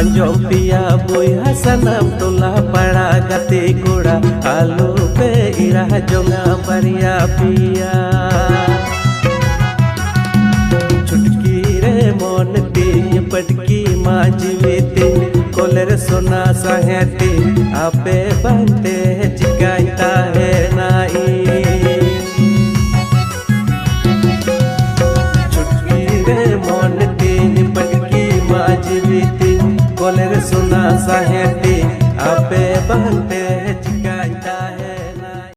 अंजोम पिया बोया सनम टोला पड़ा गते कोड़ा आलू पे इरा जोंगा बरिया पिया छुटकी रे मोन तीन पटकी माजीवेते कोलर सोना साहेते आपे बनते जिकाइता है नाई छुटकी रे मोन तीन पटकी माजीवेते कोलर सोना साहेते आपे बनते